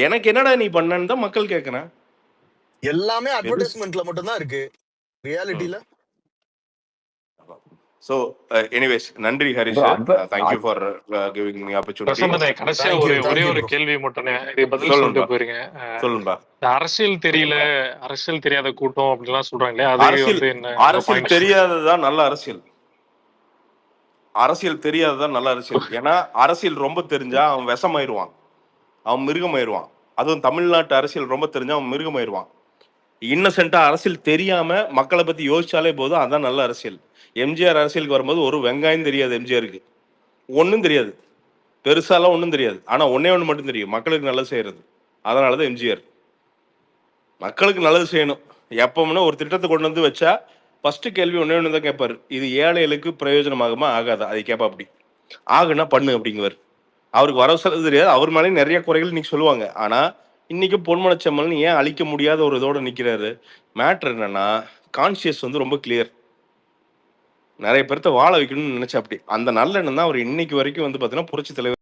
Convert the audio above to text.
எனக்கு என்னடா நீ பண்ணன்னு தான் மக்கள் கேட்கறேன். எல்லாமே அட்வர்டைஸ்மெண்ட்ல மட்டும் தான் இருக்கு. ரியாலிட்டில So, anyways, நன்றி Harish. Thank you for giving me opportunity. கடைசியா ஒரே ஒரு கேள்வி மட்டும் பதில் சொல்லிட்டு போயிருங்க. சொல்லுங்க. அரசியல் தெரியல, அரசியல் தெரியாத கூட்டம் அப்படிலாம் சொல்றாங்களே, அரசியல் தெரியாததான் நல்ல அரசியல். அரசியல் தெரியாததான் நல்ல அரசியல். ஏன்னா அரசியல் ரொம்ப தெரிஞ்சா அவன் விஷமாயிருவான், அவன் மிருகமாயிருவான். அதுவும் தமிழ்நாட்டு அரசியல் ரொம்ப தெரிஞ்சா அவன் மிருகமாயிருவான். இன்னசென்ட்டா அரசியல் தெரியாம மக்களை பத்தி யோசிச்சாலே போதும், அதான் நல்ல அரசியல். எம்ஜிஆர் அரசியலுக்கு வரும்போது ஒரு வெங்காயம் தெரியாது எம்ஜிஆருக்கு, ஒன்றும் தெரியாது, பெருசாலாம் ஒன்றும் தெரியாது. ஆனால் ஒன்னே ஒன்று மட்டும் தெரியும், மக்களுக்கு நல்லது செய்யறது. அதனால தான் எம்ஜிஆர். மக்களுக்கு நல்லது செய்யணும். எப்பவுமே ஒரு திட்டத்தை கொண்டு வந்து வச்சா ஃபர்ஸ்ட் கேள்வி ஒன்னே ஒன்று தான் கேட்பாரு, இது ஏழைகளுக்கு பிரயோஜனமாகுமா ஆகாதா? அதை கேட்பா. அப்படி ஆகுனா பண்ணு அப்படிங்குவார். அவருக்கு வரவு செலவு தெரியாது, அவர் மேலேயும் நிறைய குறைகள் இன்னைக்கு சொல்லுவாங்க. ஆனால் இன்னைக்கு பொன்மனச்செம்மல்னு ஏன் அழிக்க முடியாத ஒரு இதோட நிற்கிறாரு? மேட்ரு என்னன்னா, கான்சியஸ் வந்து ரொம்ப கிளியர். நிறைய பேர்த்த வாழ வைக்கணும்னு நினைச்சா அப்படி அந்த நல்ல எண்ணம் தான் அவர் இன்னைக்கு வரைக்கும் வந்து பார்த்தீங்கன்னா புரட்சி தலைவர்